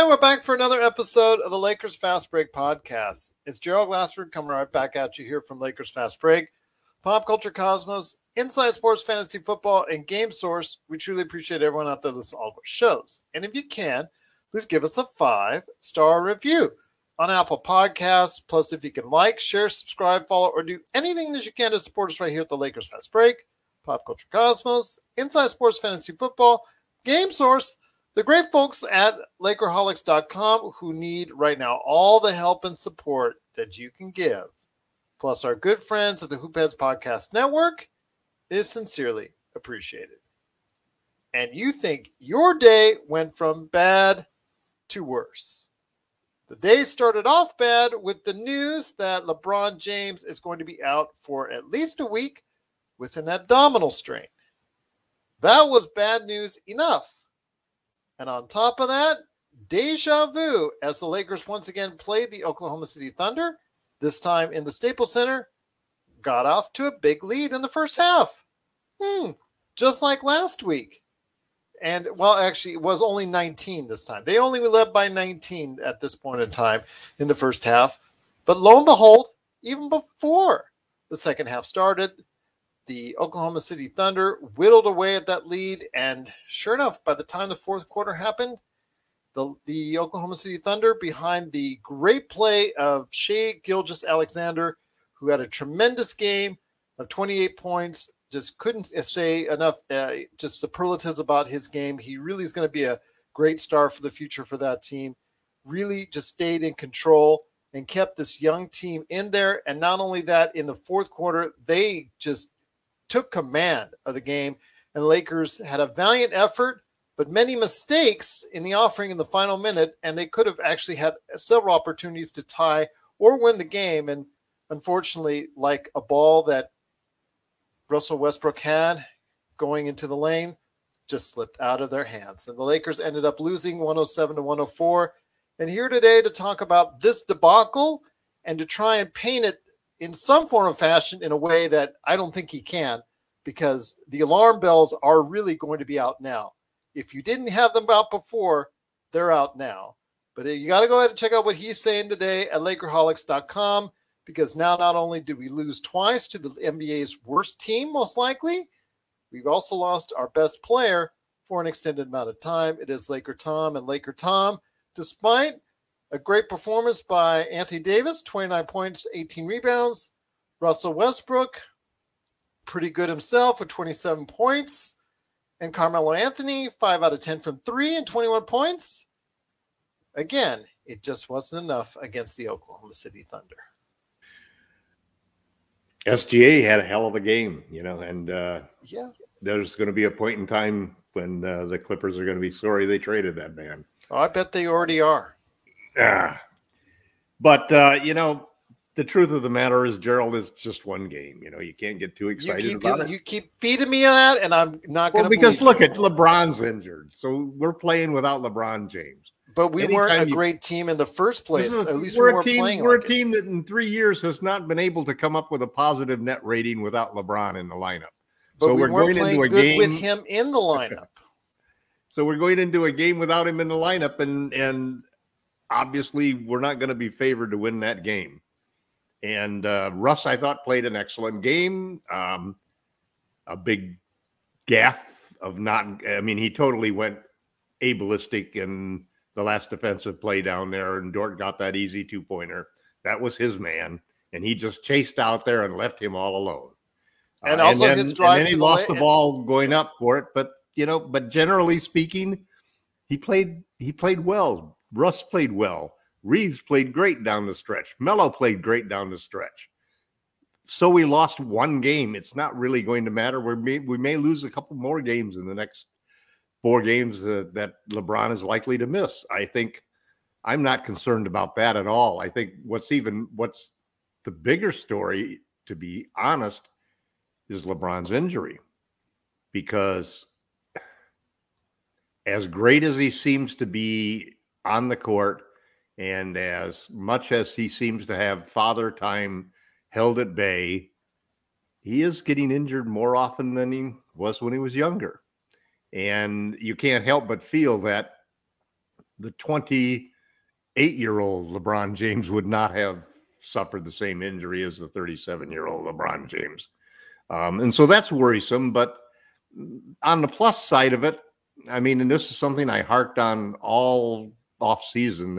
we're back for another episode of the Lakers Fast Break podcast. It's Gerald Glassford coming right back at you here from Lakers Fast Break, Pop Culture Cosmos, Inside Sports Fantasy Football, and Game Source. We truly appreciate everyone out there listening to all of our shows. And if you can, please give us a 5-star review on Apple Podcasts. Plus, if you can like, share, subscribe, follow, or do anything that you can to support us right here at the Lakers Fast Break, Pop Culture Cosmos, Inside Sports Fantasy Football, Game Source, the great folks at LakerHolics.com who need right now all the help and support that you can give. Plus, our good friends at the Hoopheads Podcast Network is sincerely appreciated. And you think your day went from bad to worse. The day started off bad with the news that LeBron James is going to be out for at least a week with an abdominal strain. That was bad news enough. And on top of that, deja vu as the Lakers once again played the Oklahoma City Thunder, this time in the Staples Center, got off to a big lead in the first half. Just like last week. And, well, actually, it was only 19 this time. They only led by 19 at this point in time in the first half. But lo and behold, even before the second half started, the Oklahoma City Thunder whittled away at that lead, and sure enough, by the time the fourth quarter happened, the Oklahoma City Thunder, behind the great play of Shai Gilgeous-Alexander, who had a tremendous game of 28 points, just couldn't say enough just superlatives about his game. He really is going to be a great star for the future for that team. Really just stayed in control and kept this young team in there. And not only that, in the fourth quarter, they just took command of the game, and the Lakers had a valiant effort, but many mistakes in the offering in the final minute, and they could have actually had several opportunities to tie or win the game. And unfortunately, like a ball that Russell Westbrook had going into the lane, just slipped out of their hands. And the Lakers ended up losing 107-104. And here today to talk about this debacle and to try and paint it in some form of fashion in a way that I don't think he can, because the alarm bells are really going to be out now. If you didn't have them out before, they're out now. But you got to go ahead and check out what he's saying today at LakerHolics.com, because now not only did we lose twice to the NBA's worst team, most likely, we've also lost our best player for an extended amount of time. It is LakerTom and LakerTom, despite a great performance by Anthony Davis, 29 points, 18 rebounds. Russell Westbrook, pretty good himself with 27 points. And Carmelo Anthony, 5 out of 10 from 3 and 21 points. Again, it just wasn't enough against the Oklahoma City Thunder. SGA had a hell of a game, and yeah, there's going to be a point in time when the Clippers are going to be sorry they traded that man. Oh, I bet they already are. But, the truth of the matter is, Gerald, is just one game. You can't get too excited about it. You keep feeding me that, and I'm not going to because look at LeBron's injured. So we're playing without LeBron James. But we weren't a great team in the first place. At least we're playing. We're a team that in 3 years has not been able to come up with a positive net rating without LeBron in the lineup. But we're going into a game with him in the lineup. So we're going into a game without him in the lineup, and obviously we're not going to be favored to win that game. And Russ, I thought, played an excellent game. A big gaffe of he totally went ableistic in the last defensive play down there, and Dort got that easy 2-pointer. That was his man, and he just chased out there and left him all alone. And also and then he lost the ball going up for it. But generally speaking, he played well. Russ played well. Reeves played great down the stretch. Melo played great down the stretch. So we lost one game. It's not really going to matter. We may lose a couple more games in the next 4 games that LeBron is likely to miss. I think I'm not concerned about that at all. I think what's the bigger story, to be honest, is LeBron's injury. Because as great as he seems to be on the court, and as much as he seems to have father time held at bay, he is getting injured more often than he was when he was younger. And you can't help but feel that the 28-year-old LeBron James would not have suffered the same injury as the 37-year-old LeBron James. And so that's worrisome. But on the plus side of it, I mean, and this is something I harked on all off season,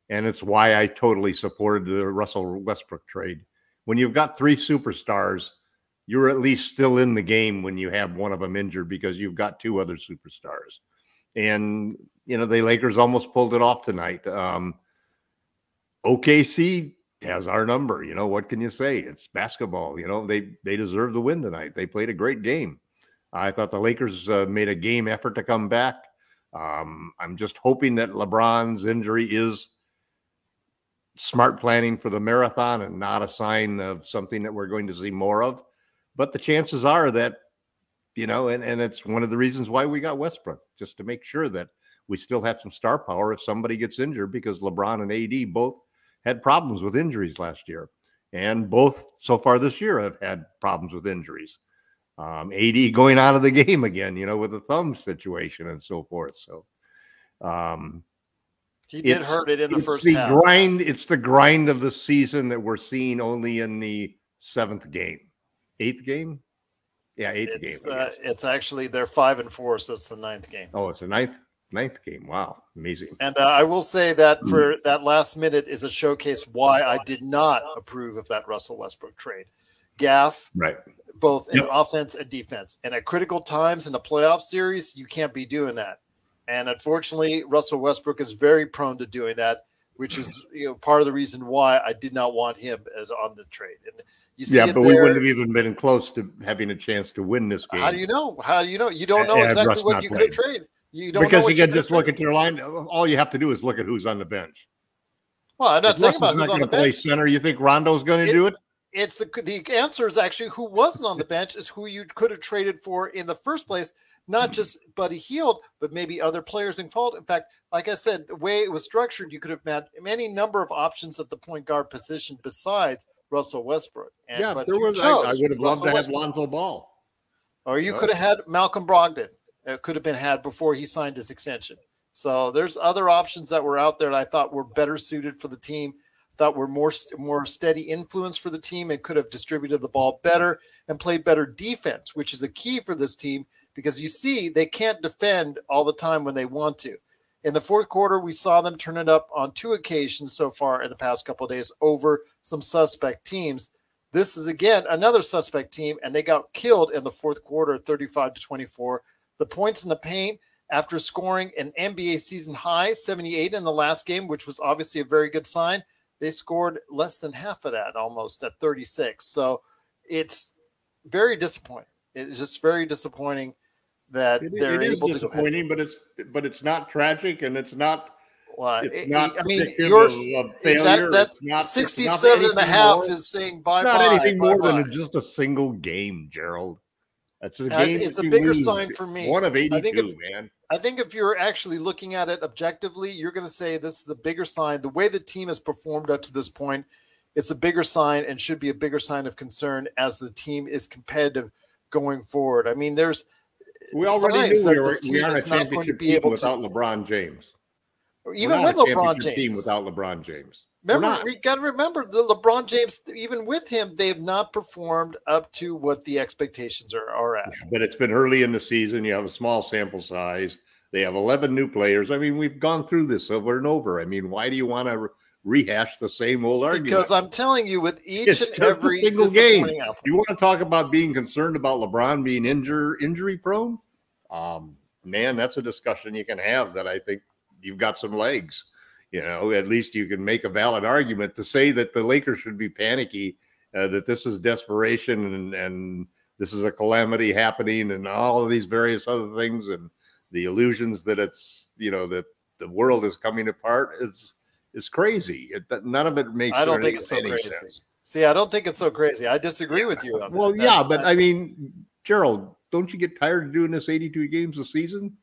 and it's why I totally supported the Russell Westbrook trade. When you've got three superstars, you're at least still in the game when you have one of them injured because you've got two other superstars. And, you know, the Lakers almost pulled it off tonight. OKC has our number. You know, what can you say? It's basketball. You know, they deserve the win tonight. They played a great game. I thought the Lakers made a game effort to come back. I'm just hoping that LeBron's injury is smart planning for the marathon and not a sign of something that we're going to see more of. But the chances are that, you know, and it's one of the reasons why we got Westbrook, just to make sure that we still have some star power if somebody gets injured, because LeBron and AD both had problems with injuries last year. And both so far this year have had problems with injuries. AD going out of the game again, you know, with the thumb situation and so forth. So he did hurt it in the first half. It's the grind of the season that we're seeing only in the eighth game. Yeah, eighth game. It's actually they're 5-4, so it's the 9th game. Oh, it's the ninth game. Wow, amazing. And I will say that for that last minute is a showcase why I did not approve of that Russell Westbrook trade. Gaff, right? Both in offense and defense. And at critical times in a playoff series, you can't be doing that. And unfortunately, Russell Westbrook is very prone to doing that, which is, you know, part of the reason why I did not want him as on the trade. And you see but we wouldn't have even been close to having a chance to win this game. How do you know? How do you know? You don't know exactly what you could have traded. You don't because know you can just look at your line. All you have to do is look at who's on the bench. Well, I'm not saying about who's on the bench. Play center. You think Rondo's going to do it? It's the answer is actually who wasn't on the bench is who you could have traded for in the first place, not just Buddy Hield, but maybe other players involved. In fact, like I said, the way it was structured, you could have had any number of options at the point guard position besides Russell Westbrook. But there was. I would have loved to have Lonzo Ball. Or you could have had Malcolm Brogdon. It could have been had before he signed his extension. So there's other options that were out there that I thought were better suited for the team. Thought were more steady influence for the team and could have distributed the ball better and played better defense, which is a key for this team because you see they can't defend all the time when they want to. In the fourth quarter, we saw them turn it up on 2 occasions so far in the past couple of days over some suspect teams. This is, again, another suspect team, and they got killed in the fourth quarter, 35-24. The points in the paint, after scoring an NBA season high, 78 in the last game, which was obviously a very good sign, they scored less than half of that, almost at 36. So it's very disappointing. It's just very disappointing that they're able to. It is disappointing, but it's not tragic, and it's not. Well, it's not. I mean, failure. That 67.5 is saying bye. Not anything more than just a single game, Gerald. That's a game. It's a bigger sign for me. One of 82, man. I think if you're actually looking at it objectively, you're going to say this is a bigger sign. The way the team has performed up to this point, it's a bigger sign and should be a bigger sign of concern as the team is competitive going forward. I mean, we already knew we aren't a championship team without LeBron James. Even with LeBron James. Team without LeBron James. Remember, we got to remember the LeBron James, even with him, they have not performed up to what the expectations are at. Yeah, but it's been early in the season. You have a small sample size. They have 11 new players. I mean, we've gone through this over and over. I mean, why do you want to rehash the same old argument? Because I'm telling you, with each and every single game, you want to talk about being concerned about LeBron being injury prone? Man, that's a discussion you can have that I think you've got some legs. You know, at least you can make a valid argument to say that the Lakers should be panicky, that this is desperation and this is a calamity happening and all of these various other things and the illusions that it's, you know, that the world is coming apart is crazy. None of it makes. I don't think it's so crazy. Sense. See, I don't think it's so crazy. I disagree with you on that. Well, yeah, but I mean, Gerald, don't you get tired of doing this 82 games a season?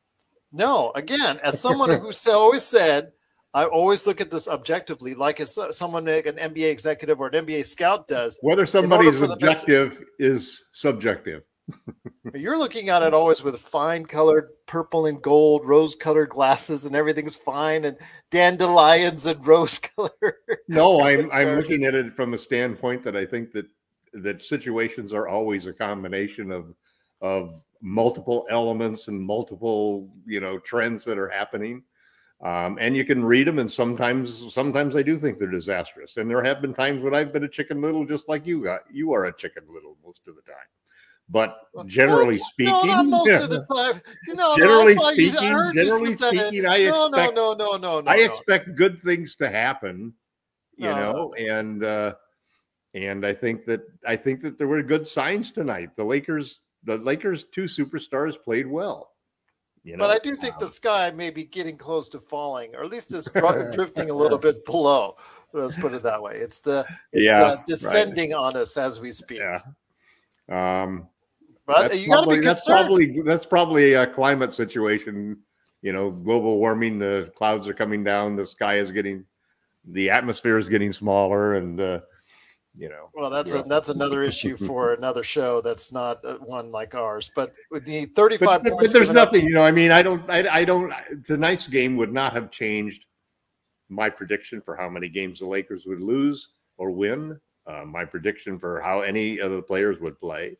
No, again, as someone who always said, I always look at this objectively, like as someone, like an NBA executive or an NBA scout does. Whether somebody's objective is subjective. You're looking at it always with fine-colored purple and gold, rose-colored glasses, and everything's fine, and dandelions and rose color. No, I'm looking at it from a standpoint that I think that situations are always a combination of multiple elements and multiple trends that are happening, and you can read them. And sometimes I do think they're disastrous. And there have been times when I've been a Chicken Little, just like you are a Chicken Little most of the time. But generally speaking, no, not most of the time. I expect good things to happen. And I think that there were good signs tonight. The Lakers' two superstars played well. But I do think the sky may be getting close to falling, or at least it's drifting a little bit below. Let's put it that way. It's descending on us as we speak. Yeah. But you got to be concerned. That's probably a climate situation. Global warming. The clouds are coming down. The atmosphere is getting smaller, and Well, that's another issue for another show. That's not one like ours. But with the 35 points, but there's nothing. I don't. Tonight's game would not have changed my prediction for how many games the Lakers would lose or win. My prediction for how any of the players would play.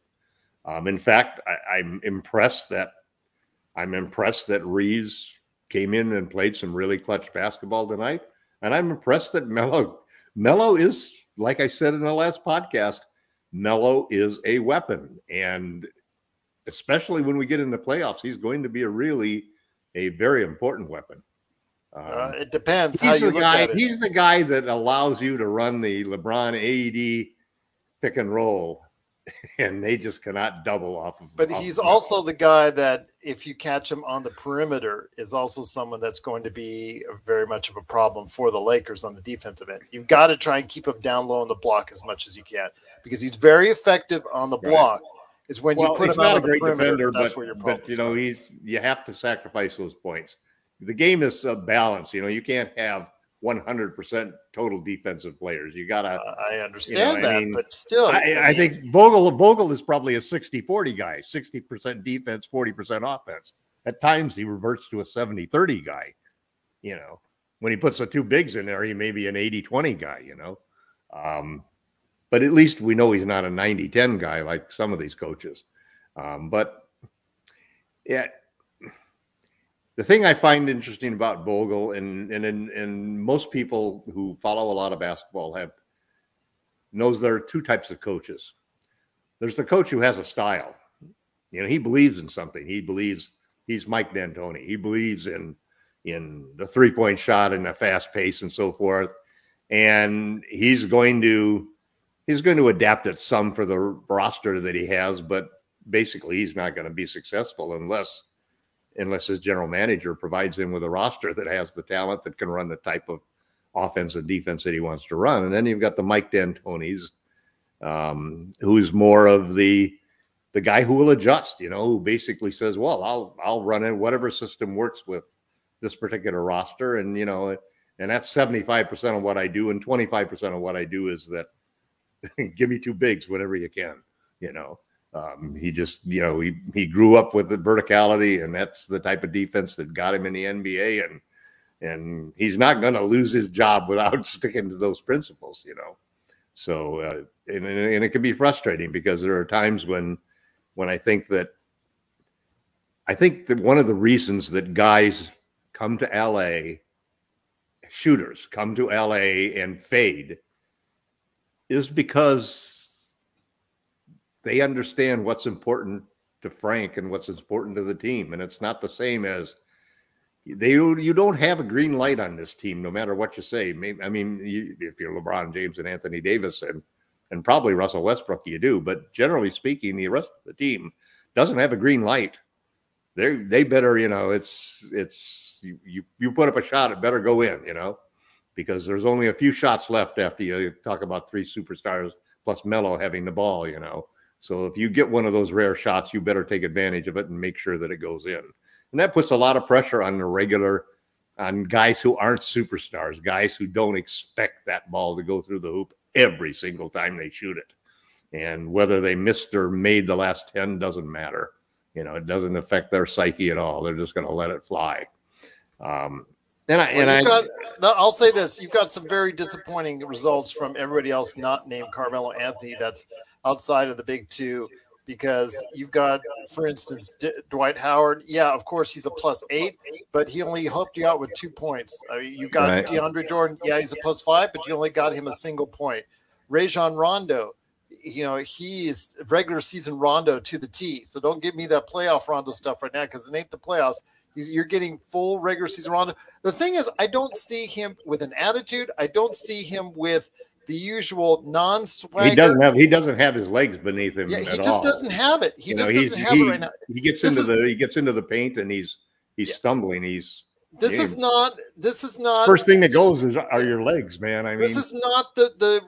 In fact, I'm impressed that Reeves came in and played some really clutch basketball tonight, and I'm impressed that Melo is, like I said in the last podcast, Melo is a weapon, and especially when we get into playoffs, he's going to be a very important weapon. It depends how you look at it. He's the guy that allows you to run the LeBron AD pick and roll. And they just cannot double off of. But he's also the guy that, if you catch him on the perimeter, is also someone that's going to be very much of a problem for the Lakers on the defensive end. You've got to try and keep him down low on the block as much as you can, because he's very effective on the block. Is when you put him out on the perimeter. That's where your problem is. You have to sacrifice those points. The game is a balance. You can't have 100% total defensive players. You gotta. I understand that, but still, I think Vogel is probably a 60-40 guy, 60% defense, 40% offense. At times, he reverts to a 70-30 guy. When he puts the two bigs in there, he may be an 80-20 guy. But at least we know he's not a 90-10 guy like some of these coaches. But yeah. The thing I find interesting about Vogel, and most people who follow a lot of basketball knows there are two types of coaches. There's the coach who has a style. He believes in something. He believes he's Mike D'Antoni. He believes in the three-point shot and the fast pace and so forth. And he's going to adapt it some for the roster that he has, but basically he's not going to be successful unless his general manager provides him with a roster that has the talent that can run the type of offense and defense that he wants to run. And then you've got the Mike D'Antonis, who's more of the guy who will adjust, who basically says, well, I'll run in whatever system works with this particular roster. And, and that's 75% of what I do. And 25% of what I do is that give me two bigs whenever you can, He just, he grew up with the verticality, and that's the type of defense that got him in the NBA. And he's not going to lose his job without sticking to those principles, So, and it can be frustrating, because there are times when I think that one of the reasons that guys come to LA, shooters come to LA and fade, is because they understand what's important to Frank and what's important to the team. And it's not the same as you don't have a green light on this team, no matter what you say. If you're LeBron James and Anthony Davis and probably Russell Westbrook, you do. But generally speaking, the rest of the team doesn't have a green light. They better, you put up a shot, it better go in, because there's only a few shots left after you talk about three superstars plus Melo having the ball, So if you get one of those rare shots, you better take advantage of it and make sure that it goes in. And that puts a lot of pressure on guys who aren't superstars, guys who don't expect that ball to go through the hoop every single time they shoot it. And whether they missed or made the last 10 doesn't matter. You know, it doesn't affect their psyche at all. They're just going to let it fly. I'll say this: you've got some very disappointing results from everybody else not named Carmelo Anthony. That's outside of the big two, because you've got, for instance, Dwight Howard. Yeah, of course he's a +8, but he only helped you out with 2 points. I mean, you got DeAndre Jordan. Yeah, he's a +5, but you only got him a single point. Rajon Rondo, you know, he is regular season Rondo to the T. So don't give me that playoff Rondo stuff right now, because it ain't the playoffs. You're getting full regular season Rondo. The thing is, I don't see him with an attitude. I don't see him with the usual non-swagger. He doesn't have his legs beneath him. Yeah, he just doesn't have it. He doesn't have it right now. He gets into the paint and he's stumbling. This is not first thing that goes are your legs, man. I mean, this is not the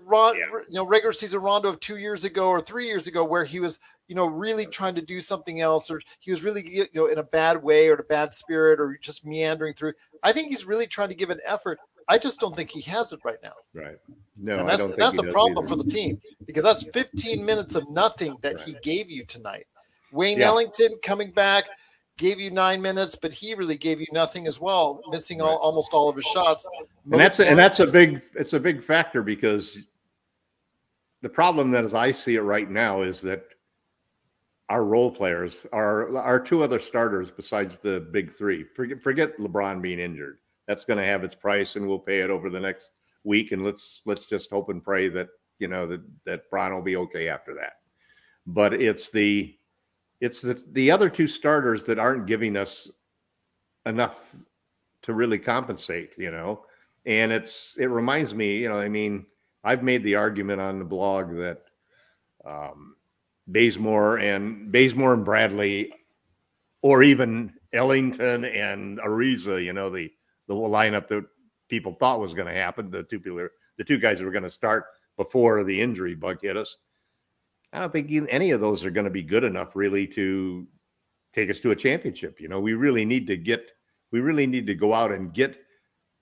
regular season Rondo of 2 years ago or 3 years ago, where he was, you know, really trying to do something else, or he was really, you know, in a bad way or in a bad spirit, or just meandering through. I think he's really trying to give an effort. I just don't think he has it right now. Right. No, and that's a problem for the team, because that's 15 minutes of nothing that he gave you tonight. Wayne Ellington coming back gave you 9 minutes, but he really gave you nothing as well, missing almost all of his shots. And that's a big factor, because the problem that, as I see it right now, is that our role players are our 2 other starters besides the big 3. Forget LeBron being injured. That's going to have its price, and we'll pay it over the next week. And let's just hope and pray that, you know, that Bron will be okay after that. But it's the other 2 starters that aren't giving us enough to really compensate, you know. And it reminds me, you know, I mean, I've made the argument on the blog that Bazemore and Bradley, or even Ellington and Ariza, you know, the lineup that people thought was going to happen, the 2 guys that were going to start before the injury bug hit us. I don't think any of those are going to be good enough really to take us to a championship. You know, we really need to go out and get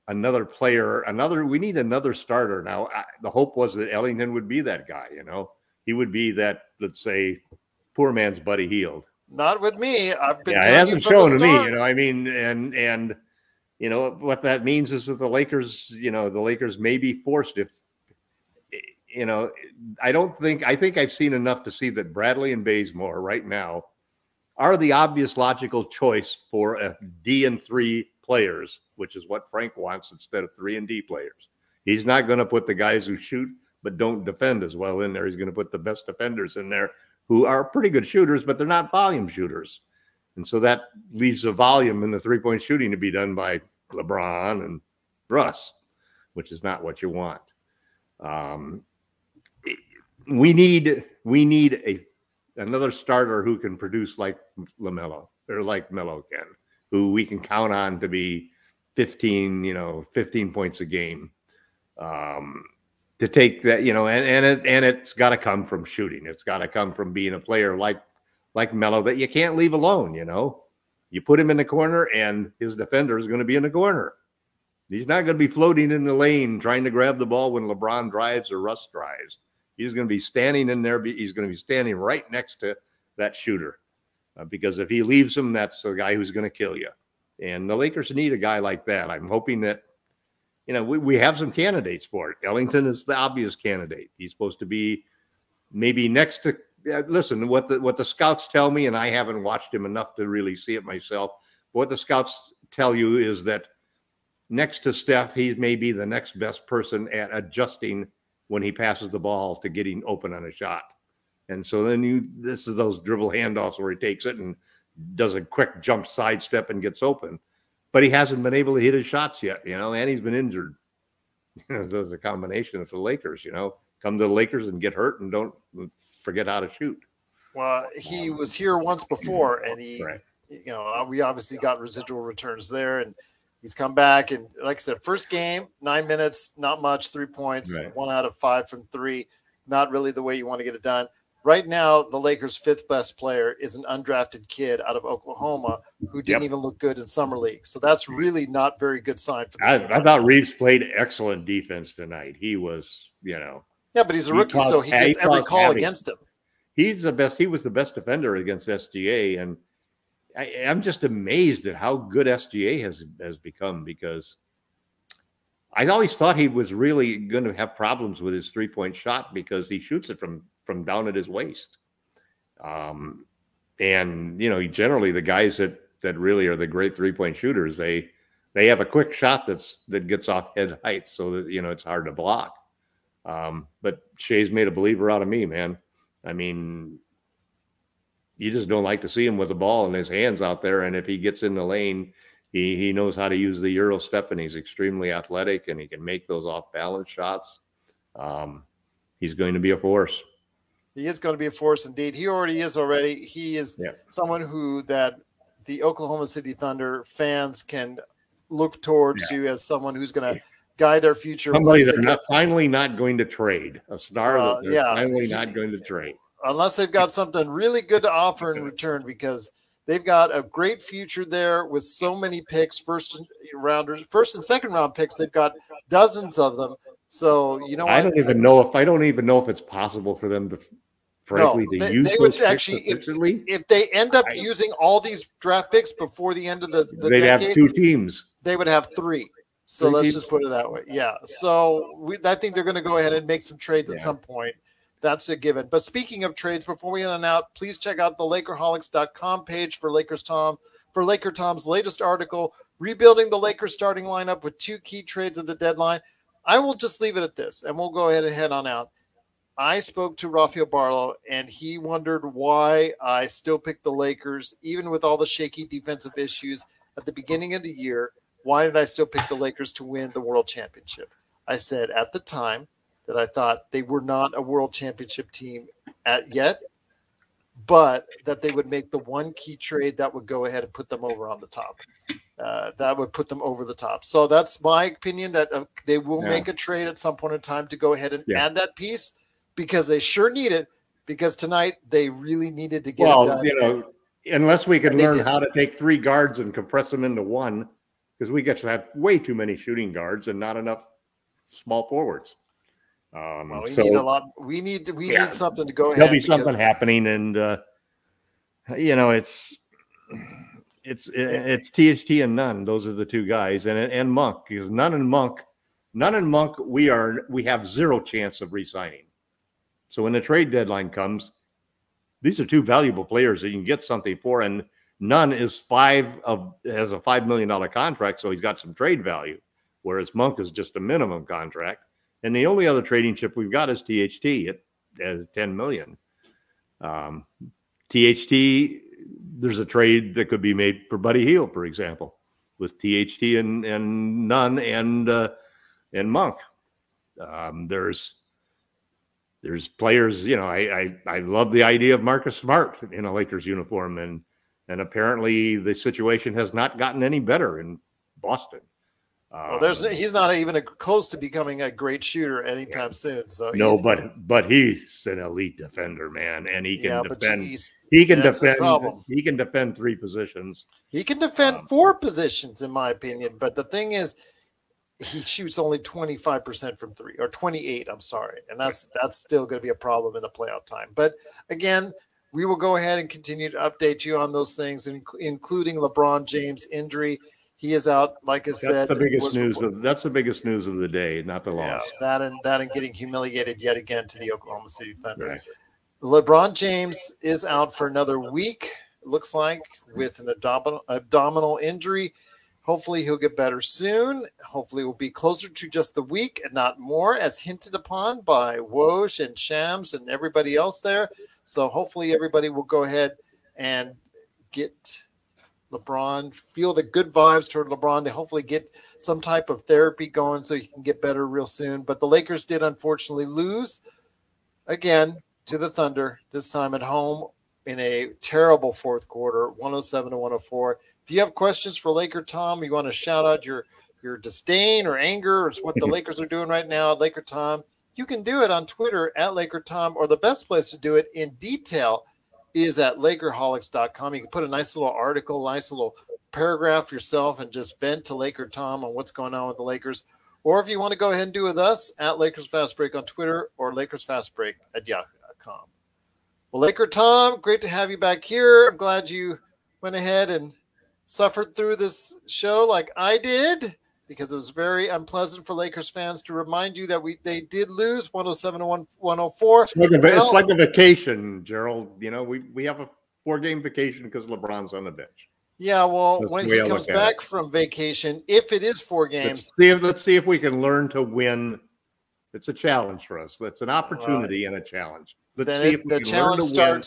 another player, we need another starter. Now, the hope was that Ellington would be that guy, you know. He would be that, let's say, poor man's Buddy Hield. Not with me. I've been it hasn't shown to me, you know. I mean, and you know what that means is that the Lakers may be forced, if, you know, I think I've seen enough to see that Bradley and Bazemore right now are the obvious logical choice for a D and 3 players, which is what Frank wants instead of 3 and D players. He's not going to put the guys who shoot but don't defend as well in there. He's going to put the best defenders in there who are pretty good shooters, but they're not volume shooters. And so that leaves a volume in the 3-point shooting to be done by LeBron and Russ, which is not what you want. We need another starter who can produce like LaMelo, or like Melo can, who we can count on to be 15 points a game. To take that, you know, and it's got to come from shooting. It's got to come from being a player like Melo that you can't leave alone. You know, you put him in the corner, and his defender is going to be in the corner. He's not going to be floating in the lane trying to grab the ball when LeBron drives or Russ drives. He's going to be standing in there. He's going to be standing right next to that shooter, because if he leaves him, that's the guy who's going to kill you. And the Lakers need a guy like that. I'm hoping that, you know, we have some candidates for it. Ellington is the obvious candidate. He's supposed to be maybe next to, listen, what the scouts tell me, and I haven't watched him enough to really see it myself. But what the scouts tell you is that next to Steph, he may be the next best person at adjusting when he passes the ball to getting open on a shot. And so then this is those dribble handoffs where he takes it and does a quick jump sidestep and gets open. But he hasn't been able to hit his shots yet, you know, and he's been injured. You know, there's a combination of the Lakers, you know, come to the Lakers and get hurt and don't forget how to shoot. Well, he was here once before, and he, you know, we obviously got residual returns there, and he's come back. And like I said, first game, 9 minutes, not much, 3 points, 1 out of 5 from 3. Not really the way you want to get it done. Right now, the Lakers' 5th best player is an undrafted kid out of Oklahoma who didn't even look good in summer league. So that's really not a very good sign for the team. I thought Reeves played excellent defense tonight. He was, you know. Yeah, but he's a rookie, so he gets every call against him. He's the best. He was the best defender against SGA, and I'm just amazed at how good SGA has become, because I always thought he was really going to have problems with his 3-point shot because he shoots it from down at his waist. And generally the guys that really are the great 3-point shooters, they have a quick shot that gets off head height, so that it's hard to block. But Shea's made a believer out of me, man. I mean, you just don't like to see him with the ball in his hands out there. And if he gets in the lane, he knows how to use the Euro step, and he's extremely athletic, and he can make those off balance shots. He's going to be a force. He is going to be a force indeed. He already is already. He is someone that the Oklahoma City Thunder fans can look towards to as someone who's going to guide their future. Somebody they're finally not going to trade. A star that they're finally not going to trade. Unless they've got something really good to offer in return, because they've got a great future there with so many picks, first and second round picks. They've got dozens of them. So, I don't even know if it's possible for them to, frankly, use they would actually, if they end up using all these draft picks before the end of the they'd decade, have 2 teams. They would have 3. So let's just put it that way. Yeah. So I think they're going to go ahead and make some trades at some point. That's a given. But speaking of trades, before we end out, please check out the LakerHolics.com page for LakerTom's latest article, Rebuilding the Lakers Starting Lineup with 2 key trades at the deadline. I will just leave it at this, and we'll go ahead and head on out. I spoke to Rafael Barlow, and he wondered why I still picked the Lakers, even with all the shaky defensive issues at the beginning of the year. Why did I still pick the Lakers to win the World Championship? I said at the time that I thought they were not a World Championship team yet, but that they would make the one key trade that would go ahead and put them over on the top. That would put them over the top. So that's my opinion, that they will make a trade at some point in time to go ahead and add that piece, because they sure need it, because tonight they really needed to get it done. Unless we can learn how to take 3 guards and compress them into 1, because we get to have way too many shooting guards and not enough small forwards. Need a lot. We need something to go ahead. There'll be something happening, and it's THT and Nunn. Those are the 2 guys, and Monk, because Nunn and Monk, we have 0 chance of re-signing. So when the trade deadline comes, these are 2 valuable players that you can get something for, and Nunn has a $5 million contract, so he's got some trade value, whereas Monk is just a minimum contract. And the only other trading chip we've got is THT at $10 million. THT, there's a trade that could be made for Buddy Hield, for example, with THT and Nunn and Monk. There's players, I love the idea of Marcus Smart in a Lakers uniform, and apparently the situation has not gotten any better in Boston. He's not even close to becoming a great shooter anytime soon. So but he's an elite defender, man, and he can defend. He can defend 3 positions. He can defend 4 positions, in my opinion. But the thing is, he shoots only 25% from 3, or 28. I'm sorry, and that's still going to be a problem in the playoff time. But again, we will go ahead and continue to update you on those things, including LeBron James' injury. He is out, like I said. That's the biggest news. That's the biggest news of the day, not the loss. That and getting humiliated yet again to the Oklahoma City Thunder. Right. LeBron James is out for another week, it looks like, with an abdominal injury. Hopefully he'll get better soon. Hopefully we'll be closer to just the week and not more, as hinted upon by Woj and Shams and everybody else there. So hopefully everybody will go ahead and get LeBron, feel the good vibes toward LeBron, to hopefully get some type of therapy going so he can get better real soon. But the Lakers did unfortunately lose again to the Thunder, this time at home in a terrible fourth quarter, 107-104. If you have questions for Laker Tom, you want to shout out your disdain or anger or what the Lakers are doing right now at Laker Tom, you can do it on Twitter at LakerTom, or the best place to do it in detail is at LakerHolics.com. You can put a nice little article, nice little paragraph yourself, and just vent to Laker Tom on what's going on with the Lakers. Or if you want to go ahead and do with us, at Lakers Fast Break on Twitter or LakersFastBreak@yahoo.com. Well, Laker Tom, great to have you back here. I'm glad you went ahead and suffered through this show like I did, because it was very unpleasant for Lakers fans to remind you that they did lose 107-104. It's like a vacation, Gerald. You know, we have a 4-game vacation because LeBron's on the bench. Yeah, well, when he comes back from vacation, if it is 4 games. Let's see if we can learn to win. It's a challenge for us. That's an opportunity and a challenge. Let's see if we can learn to win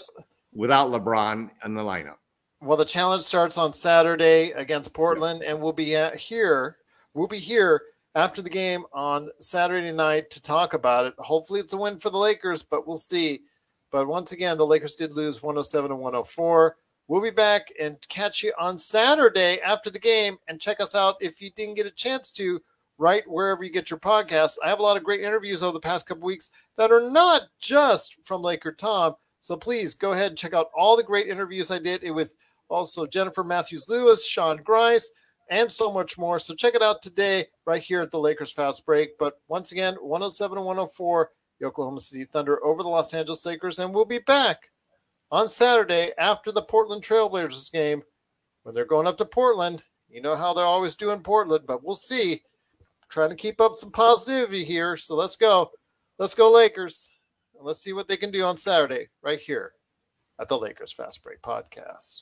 without LeBron in the lineup. Well, the challenge starts on Saturday against Portland, and we'll be here. We'll be here after the game on Saturday night to talk about it. Hopefully it's a win for the Lakers, but we'll see. But once again, the Lakers did lose 107-104. We'll be back and catch you on Saturday after the game, and check us out if you didn't get a chance to, right wherever you get your podcasts. I have a lot of great interviews over the past couple weeks that are not just from Laker Tom. So please go ahead and check out all the great interviews I did with also Jennifer Matthews-Lewis, Sean Grice, and so much more. So check it out today right here at the Lakers Fast Break. But once again, 107-104, the Oklahoma City Thunder over the Los Angeles Lakers. And we'll be back on Saturday after the Portland Trailblazers game when they're going up to Portland. You know how they're always doing Portland, but we'll see. Trying to keep up some positivity here. So let's go. Let's go Lakers. And let's see what they can do on Saturday right here at the Lakers Fast Break Podcast.